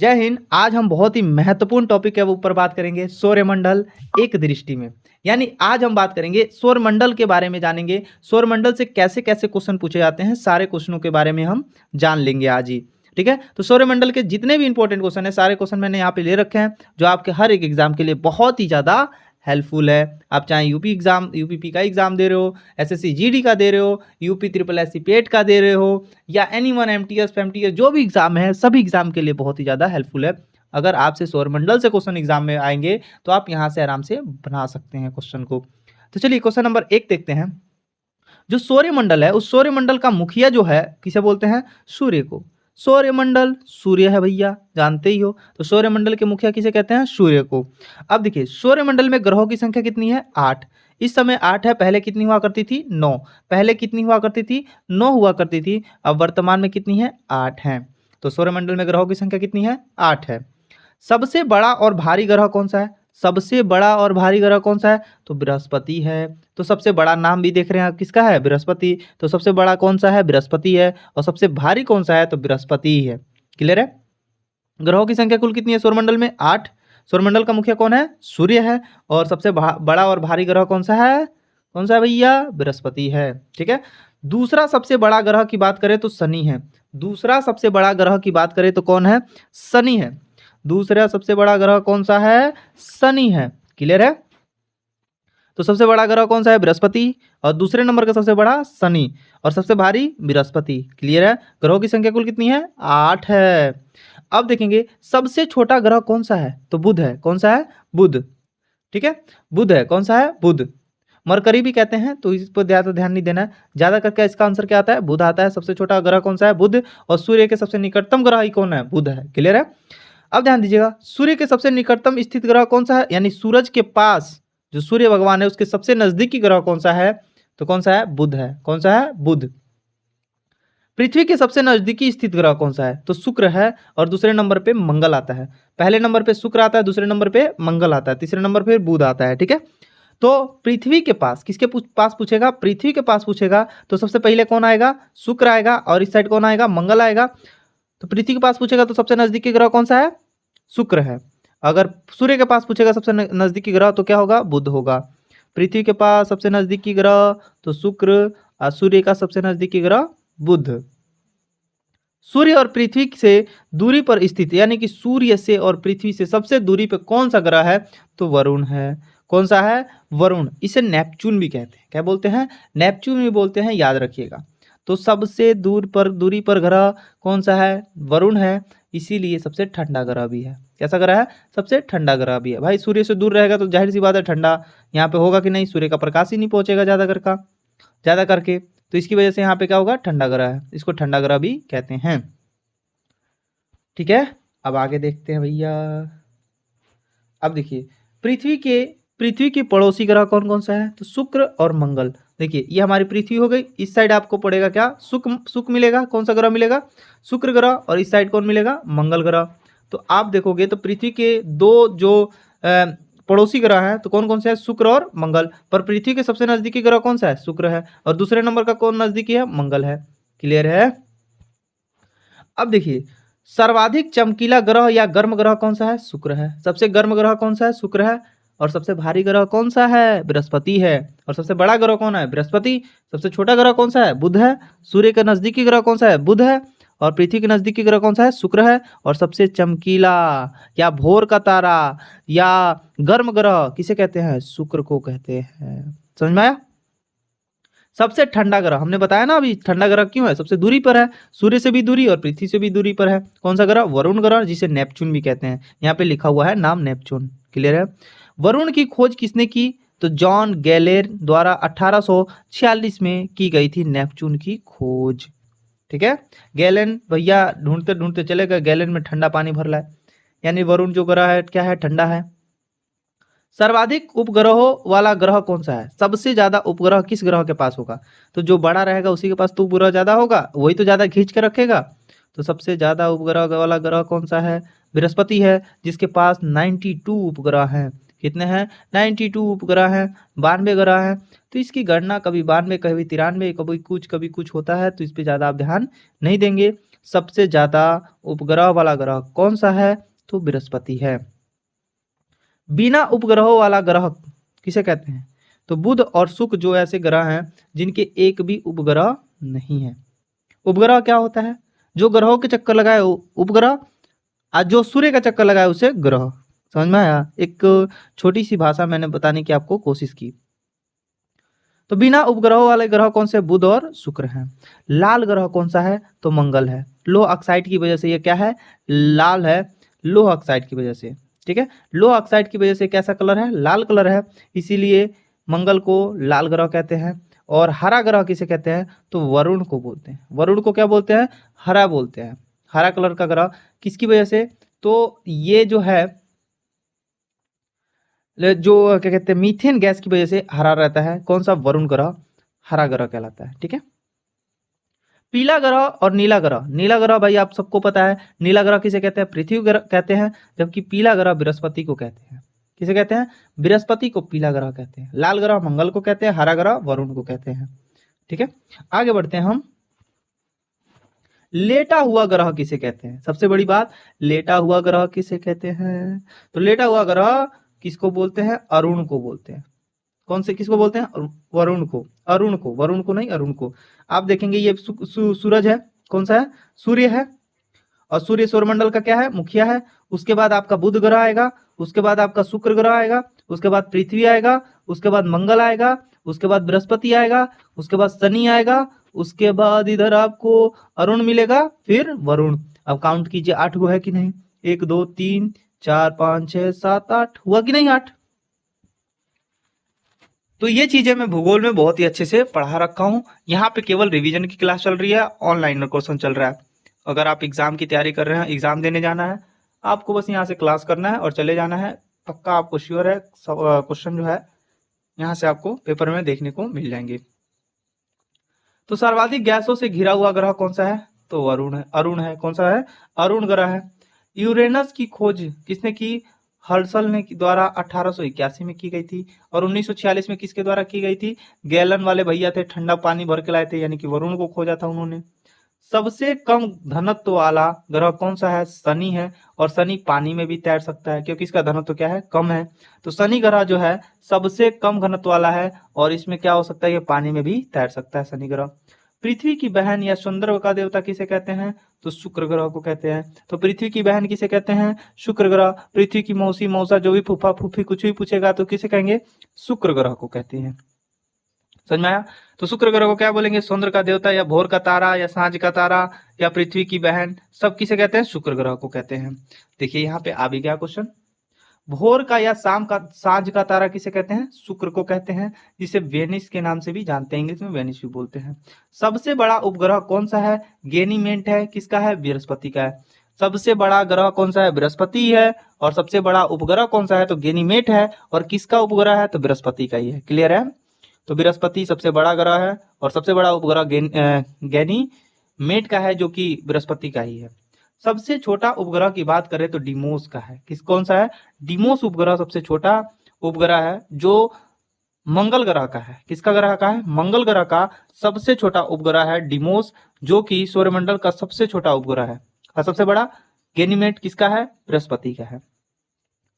जय हिंद। आज हम बहुत ही महत्वपूर्ण टॉपिक के ऊपर बात करेंगे, सौरमंडल एक दृष्टि में। यानी आज हम बात करेंगे सौरमंडल के बारे में, जानेंगे सौरमंडल से कैसे कैसे क्वेश्चन पूछे जाते हैं। सारे क्वेश्चनों के बारे में हम जान लेंगे आज ही। ठीक है, तो सौरमंडल के जितने भी इंपॉर्टेंट क्वेश्चन है, सारे क्वेश्चन मैंने यहाँ पे ले रखे हैं, जो आपके हर एक एग्जाम के लिए बहुत ही ज़्यादा हेल्पफुल है। आप चाहे यूपीपी का एग्जाम दे रहे हो, एसएससी जीडी का दे रहे हो, यूपी ट्रिपल एससी पेट का दे रहे हो, या एनीवन एमटीएस फेमटीएस जो भी एग्जाम है, सभी एग्जाम के लिए बहुत ही ज़्यादा हेल्पफुल है। अगर आपसे सौरमंडल से क्वेश्चन एग्जाम में आएंगे तो आप यहाँ से आराम से बना सकते हैं क्वेश्चन को। तो चलिए क्वेश्चन नंबर 1 देखते हैं। जो सौरमंडल है, उस सौरमंडल का मुखिया जो है किसे बोलते हैं? सूर्य को। सौरमंडल सूर्य है भैया, जानते ही हो। तो सौरमंडल के मुखिया किसे कहते हैं? सूर्य को। अब देखिए, सौरमंडल में ग्रहों की संख्या कितनी है? 8। इस समय 8 है, पहले कितनी हुआ करती थी? 9। पहले कितनी हुआ करती थी? 9 हुआ करती थी। अब वर्तमान में कितनी है? 8 है। तो सौरमंडल में ग्रहों की संख्या कितनी है? 8 है। सबसे बड़ा और भारी ग्रह कौन सा है? सबसे बड़ा और भारी ग्रह कौन सा है? तो बृहस्पति है। तो सबसे बड़ा नाम भी देख रहे हैं आप, किसका है? बृहस्पति। तो सबसे बड़ा कौन सा है? बृहस्पति है। और सबसे भारी कौन सा है? तो बृहस्पति ही है। क्लियर है? ग्रहों की संख्या कुल कितनी है सौरमंडल में? 8। सौरमंडल का मुखिया कौन है? सूर्य है। और सबसे बड़ा और भारी ग्रह कौन सा है? कौन सा है भैया? बृहस्पति है। ठीक है। दूसरा सबसे बड़ा ग्रह की बात करें तो शनि है। दूसरा सबसे बड़ा ग्रह की बात करें तो कौन है? शनि है। दूसरा सबसे बड़ा ग्रह कौन सा है? शनि है। क्लियर है? तो सबसे बड़ा ग्रह कौन सा है? बृहस्पति। और दूसरे नंबर का सबसे बड़ा शनि, और सबसे भारी बृहस्पति। क्लियर है? ग्रहों की संख्या कुल कितनी है? 8 है। अब देखेंगे सबसे छोटा ग्रह कौन सा है? तो बुध है। कौन सा है? बुध। ठीक है, बुध है। कौन सा है? बुध। मरकरी भी कहते हैं, तो इस पर ध्यान नहीं देना है ज्यादा करके। इसका आंसर क्या आता है? बुध आता है। सबसे छोटा ग्रह कौन सा है? बुध। और सूर्य के सबसे निकटतम ग्रह ही कौन है? बुध है। क्लियर है? अब ध्यान दीजिएगा, सूर्य के सबसे निकटतम स्थित ग्रह कौन सा है? यानी सूरज के पास जो सूर्य भगवान है, उसके सबसे नजदीकी ग्रह कौन सा है? तो कौन सा है? बुध है। कौन सा है? बुध। पृथ्वी के सबसे नजदीकी स्थित ग्रह कौन सा है? तो शुक्र है। और दूसरे नंबर पे मंगल आता है। पहले नंबर पे शुक्र आता है, दूसरे नंबर पे मंगल आता है, तीसरे नंबर पे बुध आता है। ठीक है, तो पृथ्वी के पास किसके पास पूछेगा? पृथ्वी के पास पूछेगा तो सबसे पहले कौन आएगा? शुक्र आएगा। और इस साइड कौन आएगा? मंगल आएगा। तो पृथ्वी के पास पूछेगा तो सबसे नजदीकी ग्रह कौन सा है? शुक्र है। अगर सूर्य के पास पूछेगा सबसे नजदीकी ग्रह तो क्या होगा? बुध होगा। पृथ्वी के पास सबसे नजदीकी ग्रह तो शुक्र, और सूर्य का सबसे नजदीकी ग्रह बुध। सूर्य और पृथ्वी से दूरी पर स्थित, यानी कि सूर्य से और पृथ्वी से सबसे दूरी पर कौन सा ग्रह है? तो वरुण है। कौन सा है? वरुण। इसे नेपच्यून भी कहते हैं। क्या बोलते हैं? नेपच्यून भी बोलते हैं, याद रखिएगा। तो सबसे दूरी पर ग्रह कौन सा है? वरुण है। इसीलिए सबसे ठंडा ग्रह भी है। कैसा ग्रह है? सबसे ठंडा ग्रह भी है। भाई सूर्य से दूर रहेगा तो जाहिर सी बात है ठंडा यहाँ पे होगा कि नहीं? सूर्य का प्रकाश ही नहीं पहुंचेगा ज्यादा करके। तो इसकी वजह से यहाँ पे क्या होगा? ठंडा ग्रह है। इसको ठंडा ग्रह भी कहते हैं। ठीक है, अब आगे देखते हैं भैया। अब देखिए, पृथ्वी के पड़ोसी ग्रह कौन कौन सा है? तो शुक्र और मंगल। देखिए, ये हमारी पृथ्वी हो गई। इस साइड आपको पड़ेगा क्या? शुक्र मिलेगा। कौन सा ग्रह मिलेगा? शुक्र ग्रह। और इस साइड कौन मिलेगा? मंगल ग्रह। तो आप देखोगे तो पृथ्वी के दो जो पड़ोसी ग्रह हैं तो कौन कौन से हैं? शुक्र और मंगल। पर पृथ्वी के सबसे नजदीकी ग्रह कौन सा है? शुक्र है। और दूसरे नंबर का कौन नजदीकी है? मंगल है। क्लियर है? अब देखिए, सर्वाधिक चमकीला ग्रह या गर्म ग्रह कौन सा है? शुक्र है। सबसे गर्म ग्रह कौन सा है? शुक्र है। और सबसे भारी ग्रह कौन सा है? बृहस्पति है। और सबसे बड़ा ग्रह कौन है? बृहस्पति। सबसे छोटा ग्रह कौन सा है? बुध है। सूर्य के नजदीकी ग्रह कौन सा है? बुध है। और पृथ्वी के नजदीकी ग्रह कौन सा है? शुक्र है। और सबसे चमकीला या भोर का तारा या गर्म ग्रह किसे कहते हैं? शुक्र को कहते हैं। समझ में आया? सबसे ठंडा ग्रह हमने बताया ना अभी, ठंडा ग्रह क्यों है? सबसे दूरी पर है। सूर्य से भी दूरी और पृथ्वी से भी दूरी पर है। कौन सा ग्रह? वरुण ग्रह, जिसे नेपच्यून भी कहते हैं। यहाँ पे लिखा हुआ है नाम नेपच्यून। क्लियर है? वरुण की खोज किसने की? तो जॉन गैलेर द्वारा 1846 में की गई थी नेपच्यून की खोज। ठीक है, गैलेन भैया ढूंढते ढूंढते चले गए, गैलेन में ठंडा पानी भर लाए। यानी वरुण जो ग्रह है क्या है? ठंडा है। सर्वाधिक उपग्रहों वाला ग्रह कौन सा है? सबसे ज्यादा उपग्रह किस ग्रह के पास होगा? तो जो बड़ा रहेगा उसी के पास तो उपग्रह ज्यादा होगा, वही तो ज्यादा खींच के रखेगा। तो सबसे ज्यादा उपग्रह वाला ग्रह कौन सा है? बृहस्पति है, जिसके पास 92 उपग्रह हैं। कितने हैं? 92 उपग्रह हैं, 92 ग्रह हैं। तो इसकी गणना कभी 92, कभी 93, कभी कुछ होता है, तो इस पर ज्यादा आप ध्यान नहीं देंगे। सबसे ज्यादा उपग्रह वाला ग्रह कौन सा है? तो बृहस्पति है। बिना उपग्रहों वाला ग्रह किसे कहते हैं? तो बुध और शुक्र जो ऐसे ग्रह हैं जिनके एक भी उपग्रह नहीं है। उपग्रह क्या होता है? जो ग्रहों के चक्कर लगाए उपग्रह, आज जो सूर्य का चक्कर लगाए उसे ग्रह। समझ में आया? एक छोटी सी भाषा मैंने बताने की आपको कोशिश की। तो बिना उपग्रहों वाले ग्रह कौन से? बुध और शुक्र हैं। लाल ग्रह कौन सा है? तो मंगल है। लोह ऑक्साइड की वजह से ये क्या है? लाल है, लोह ऑक्साइड की वजह से। ठीक है, लोह ऑक्साइड की वजह से कैसा कलर है? लाल कलर है, इसीलिए मंगल को लाल ग्रह कहते हैं। और हरा ग्रह किसे कहते हैं? तो वरुण को बोलते हैं। वरुण को क्या बोलते हैं? हरा बोलते हैं। हरा कलर का ग्रह किसकी वजह से? तो ये जो है जो क्या कहते हैं मीथेन गैस की वजह से हरा रहता है। कौन सा? वरुण ग्रह हरा ग्रह कहलाता है। ठीक है, पीला ग्रह और नीला ग्रह। नीला ग्रह भाई आप सबको पता है, नीला ग्रह किसे कहते हैं? पृथ्वी ग्रह कहते हैं, जबकि पीला ग्रह बृहस्पति को कहते हैं। किसे कहते हैं? बृहस्पति को पीला ग्रह कहते हैं। लाल ग्रह मंगल को कहते हैं, हरा ग्रह वरुण को कहते हैं। ठीक है, आगे बढ़ते हैं हम। लेटा हुआ ग्रह किसे कहते हैं? सबसे बड़ी बात, लेटा हुआ ग्रह किसे कहते हैं? तो लेटा हुआ ग्रह किसको बोलते हैं? अरुण को बोलते हैं। कौन से? किसको बोलते हैं? वरुण को। अरुण को, वरुण को नहीं, अरुण को। आप देखेंगे ये सूरज है, कौन सा है? सूर्य है। और सूर्य सौरमंडल का क्या है? मुखिया है। उसके बाद आपका बुध ग्रह आएगा, उसके बाद आपका शुक्र ग्रह आएगा, उसके बाद पृथ्वी आएगा, उसके बाद मंगल आएगा, उसके बाद बृहस्पति आएगा, उसके बाद शनि आएगा, उसके बाद इधर आपको अरुण मिलेगा, फिर वरुण। अब काउंट कीजिए 8 गो है कि नहीं? 1 2 3 4 5 6 7 8 हुआ कि नहीं? 8। तो ये चीजें मैं भूगोल में बहुत ही अच्छे से पढ़ा रखा हूँ। यहाँ पे केवल रिवीजन की क्लास चल रही है, ऑनलाइन क्वेश्चन चल रहा है। अगर आप एग्जाम की तैयारी कर रहे हैं, एग्जाम देने जाना है, आपको बस यहाँ से क्लास करना है और चले जाना है। पक्का आपको श्योर है क्वेश्चन जो है यहाँ से आपको पेपर में देखने को मिल जाएंगे। तो सर्वाधिक गैसों से घिरा हुआ ग्रह कौन सा है? तो अरुण है। अरुण है, कौन सा है? अरुण ग्रह है। यूरेनस की खोज किसने की? हर्शल ने द्वारा 1881 में की गई थी। और 1946 में किसके द्वारा की गई थी? गैलन वाले भैया थे, ठंडा पानी भर के लाए थे, यानी कि वरुण को खोजा था उन्होंने। सबसे कम घनत्व वाला ग्रह कौन सा है? शनि है। और शनि पानी में भी तैर सकता है क्योंकि इसका घनत्व क्या है? कम है। तो शनि ग्रह जो है सबसे कम घनत्व वाला है और इसमें क्या हो सकता है? ये पानी में भी तैर सकता है शनि ग्रह। पृथ्वी की बहन या सौंदर्य का देवता किसे कहते हैं? तो शुक्र ग्रह को कहते हैं। तो पृथ्वी की बहन किसे कहते हैं? शुक्र ग्रह। पृथ्वी की मौसी मौसा जो भी फूफा फूफी कुछ भी पूछेगा तो किसे कहेंगे? शुक्र ग्रह को कहते हैं। समझ में आया? तो शुक्र ग्रह को क्या बोलेंगे? सौंदर्य का देवता या भोर का तारा या सांझ का तारा या पृथ्वी की बहन, सब किसे कहते हैं? शुक्र ग्रह को कहते हैं। देखिए यहाँ पे आ भी गया क्वेश्चन। भोर का या शाम का सांझ का तारा किसे कहते हैं? शुक्र को कहते हैं, जिसे वेनिस के नाम से भी जानते हैं, इंग्लिश में वेनिस भी बोलते हैं। सबसे बड़ा उपग्रह कौन सा है? गैनीमेड है। किसका है? बृहस्पति का है। सबसे बड़ा ग्रह कौन सा है? बृहस्पति है। और सबसे बड़ा उपग्रह कौन सा है? तो गैनीमेड है। और किसका उपग्रह है? तो बृहस्पति का ही है। क्लियर है? तो बृहस्पति सबसे बड़ा ग्रह है और सबसे बड़ा उपग्रह गैनीमेड का है, जो कि बृहस्पति का ही है। सबसे छोटा उपग्रह की बात करें तो डिमोस का है। किस कौन सा है? डिमोस उपग्रह सबसे छोटा उपग्रह है जो मंगल ग्रह का है। किसका ग्रह का है? मंगल ग्रह का सबसे छोटा उपग्रह है डिमोस, जो कि सौरमंडल का सबसे छोटा उपग्रह है। और सबसे बड़ा गैनीमेड किसका है? बृहस्पति का है।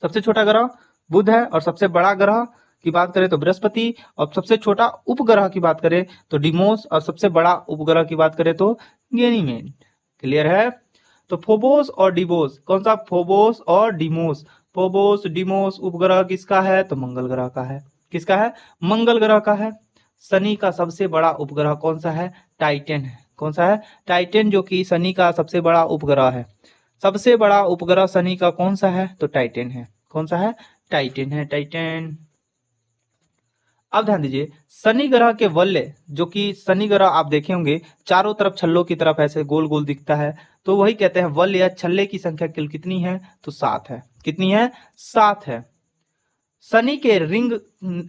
सबसे छोटा ग्रह बुध है और सबसे बड़ा ग्रह की बात करें तो बृहस्पति, और सबसे छोटा उपग्रह की बात करें तो डिमोस, और सबसे बड़ा उपग्रह की बात करें तो गैनीमेड। क्लियर है? तो फोबोस और डिमोस, कौन सा? फोबोस और डिमोस। फोबोस डिमोस उपग्रह किसका है? तो मंगल ग्रह का है। किसका है? मंगल ग्रह का है। शनि का सबसे बड़ा उपग्रह कौन सा है? टाइटन है। कौन सा है? टाइटन, जो कि शनि का सबसे बड़ा उपग्रह है। सबसे बड़ा उपग्रह शनि का कौन सा है? तो टाइटन है। कौन सा है? टाइटन है, टाइटन। अब ध्यान दीजिए, शनि ग्रह के वलय, जो कि शनि ग्रह आप देखे होंगे चारों तरफ छल्लों की तरफ ऐसे गोल गोल दिखता है, तो वही कहते हैं वलय या छल्ले की संख्या कुल कितनी है? तो 7 है। कितनी है? 7 है। शनि के रिंग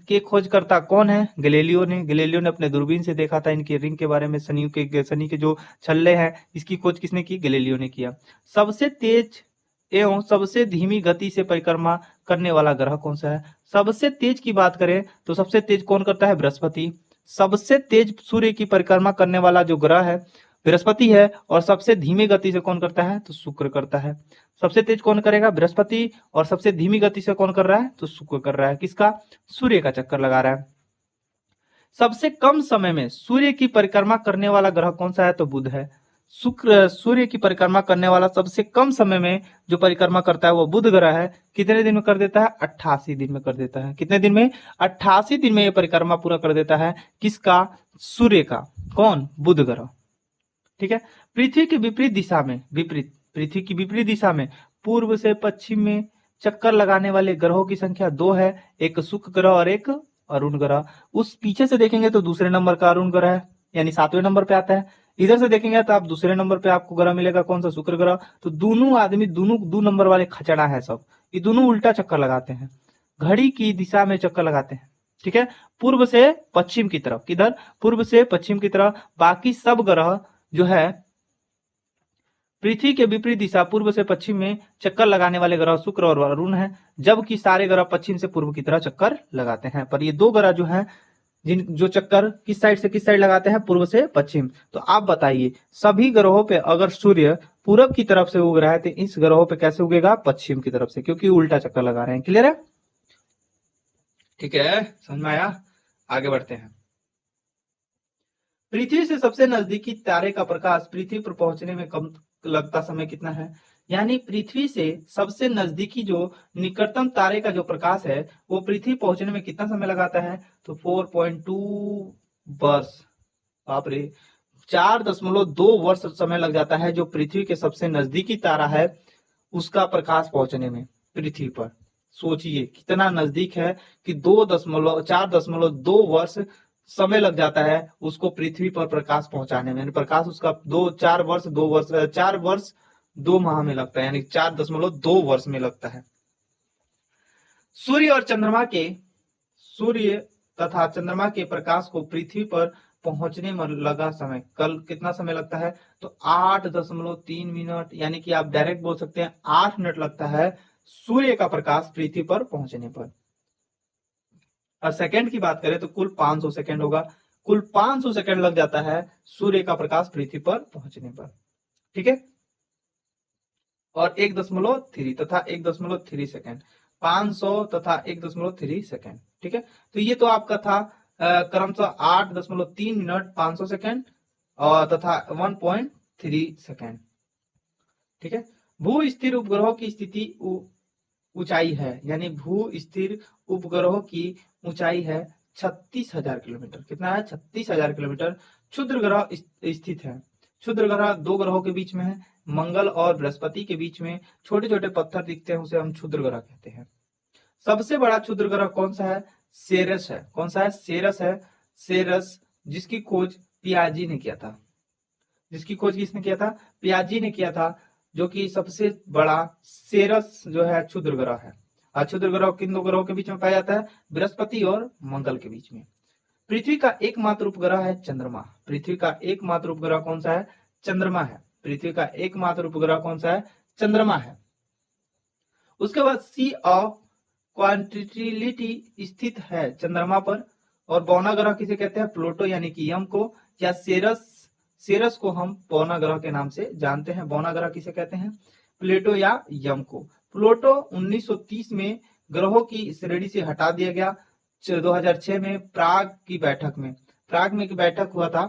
के खोजकर्ता कौन है? गैलीलियो ने। गैलीलियो ने अपने दूरबीन से देखा था इनके रिंग के बारे में। शनि के जो छल्ले हैं, इसकी खोज किसने की? गैलीलियो ने किया। सबसे तेज एवं सबसे धीमी गति से परिक्रमा करने वाला ग्रह कौन सा है? सबसे तेज की बात करें तो सबसे तेज कौन करता है? बृहस्पति। सबसे तेज सूर्य की परिक्रमा करने वाला जो ग्रह है बृहस्पति है। और सबसे धीमी गति से कौन करता है? तो शुक्र करता है। सबसे तेज कौन करेगा? बृहस्पति। और सबसे धीमी गति से कौन कर रहा है? तो शुक्र कर रहा है। किसका? सूर्य का चक्कर लगा रहा है। सबसे कम समय में सूर्य की परिक्रमा करने वाला ग्रह कौन सा है? तो बुध है। शुक्र सूर्य की परिक्रमा करने वाला सबसे कम समय में जो परिक्रमा करता है वो बुध ग्रह है। कितने दिन में कर देता है? 88 दिन में कर देता है। कितने दिन में? 88 दिन में ये परिक्रमा पूरा कर देता है। किसका? सूर्य का। कौन? बुध ग्रह। ठीक है। पृथ्वी की विपरीत दिशा में, विपरीत, पृथ्वी की विपरीत दिशा में पूर्व से पश्चिम में चक्कर लगाने वाले ग्रहों की संख्या 2 है। एक शुक्र ग्रह और एक अरुण ग्रह। उस पीछे से देखेंगे तो दूसरे नंबर का अरुण ग्रह है, यानी 7वें नंबर पे आता है। इधर से देखेंगे तो आप दूसरे नंबर पे आपको ग्रह मिलेगा कौन सा? शुक्र ग्रह। तो दोनों आदमी, दोनों 2 नंबर वाले खचड़ा है सब, ये दोनों उल्टा चक्कर लगाते हैं, घड़ी की दिशा में चक्कर लगाते हैं। ठीक है। पूर्व से पश्चिम की तरफ। किधर? पूर्व से पश्चिम की तरफ। बाकी सब ग्रह जो है पृथ्वी के विपरीत दिशा पूर्व से पश्चिम में चक्कर लगाने वाले ग्रह शुक्र और अरुण है, जबकि सारे ग्रह पश्चिम से पूर्व की तरह चक्कर लगाते हैं। पर ये 2 ग्रह जो हैं जो चक्कर किस साइड से किस साइड लगाते हैं? पूर्व से पश्चिम। तो आप बताइए, सभी ग्रहों पे अगर सूर्य पूरब की तरफ से उग रहा है तो इस ग्रहों पे कैसे उगेगा? पश्चिम की तरफ से, क्योंकि उल्टा चक्कर लगा रहे हैं। क्लियर है? ठीक है, समझ में आया? आगे बढ़ते हैं। पृथ्वी से सबसे नजदीकी तारे का प्रकाश पृथ्वी पर पहुंचने में कम लगता समय कितना है? यानी पृथ्वी से सबसे नजदीकी जो निकटतम तारे का जो प्रकाश है वो पृथ्वी पहुंचने में कितना समय लगाता है? तो 4.2 वर्ष। बाप रे, 4.2 वर्ष समय लग जाता है जो पृथ्वी के सबसे नजदीकी तारा है उसका प्रकाश पहुंचने में पृथ्वी पर। सोचिए कितना नजदीक है कि 4.2 वर्ष समय लग जाता है उसको पृथ्वी पर प्रकाश पहुंचाने में। प्रकाश उसका 4 वर्ष 2 माह में लगता है, यानी 4.2 वर्ष में लगता है। सूर्य तथा चंद्रमा के प्रकाश को पृथ्वी पर पहुंचने में लगा समय कल कितना समय लगता है? तो 8.3 मिनट, यानी कि आप डायरेक्ट बोल सकते हैं 8 मिनट लगता है सूर्य का प्रकाश पृथ्वी पर पहुंचने पर। और सेकंड की बात करें तो कुल 500 सेकंड होगा। कुल 500 सेकंड लग जाता है सूर्य का प्रकाश पृथ्वी पर पहुंचने पर। ठीक है। और 1.3 तथा 1.3 सेकंड, 500 तथा 1.3 सेकंड। ठीक है। तो ये तो आपका था क्रमशः 8.3 मिनट 500 सेकंड और तथा 1.3 सेकंड। ठीक है। भू स्थिर उपग्रहों की स्थिति ऊंचाई है, यानी भू स्थिर उपग्रहों की ऊंचाई है 36,000 किलोमीटर। कितना है? 36,000 किलोमीटर। क्षुद्र ग्रह स्थित है। क्षुद्र ग्रह 2 ग्रहों के बीच में है, मंगल और बृहस्पति के बीच में छोटे छोटे पत्थर दिखते हैं, उसे हम क्षुद्र ग्रह कहते हैं। सबसे बड़ा क्षुद्र ग्रह कौन सा है? सेरस है। कौन सा है? सेरस है। सेरस, जिसकी खोज पियाजी ने किया था। जिसकी खोज किसने किया था? पियाजी ने किया था, जो कि सबसे बड़ा सेरस जो है क्षुद्र ग्रह है। और क्षुद्र ग्रह किन 2 ग्रहों के बीच में पाया जाता है? बृहस्पति और मंगल के बीच में। पृथ्वी का एकमात्र उपग्रह है चंद्रमा। पृथ्वी का एकमात्र उपग्रह कौन सा है? चंद्रमा है। पृथ्वी का एकमात्र उपग्रह कौन सा है? चंद्रमा है। उसके बाद सी ऑफ क्वांटिलिटी स्थित है चंद्रमा पर। और पौना ग्रह किसे कहते हैं? प्लूटो यानी कि यम को, या सेरस को हम पौना ग्रह के नाम से जानते हैं। पौना ग्रह किसे कहते हैं? प्लूटो या यम को। प्लूटो 1930 में ग्रहों की श्रेणी से हटा दिया गया। 2006 में प्राग में एक बैठक हुआ था।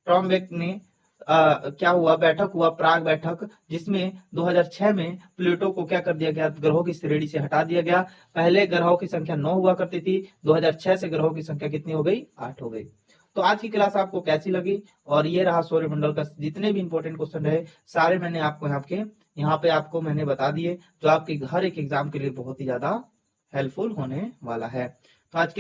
ट्रॉम्बेक ने क्या हुआ? बैठक हुआ, प्राग बैठक, जिसमें 2006 में प्लूटो को क्या कर दिया गया? ग्रहों की श्रेणी से हटा दिया गया। पहले ग्रहों की संख्या 9 हुआ करती थी, 2006 से ग्रहों की संख्या कितनी हो गई? 8 हो गई। तो आज की क्लास आपको कैसी लगी? और ये रहा सौरमंडल का जितने भी इंपॉर्टेंट क्वेश्चन रहे सारे मैंने आपको यहाँ पे आपको मैंने बता दिए, जो आपके हर एक एग्जाम के लिए बहुत ही ज्यादा हेल्पफुल होने वाला है। तो आज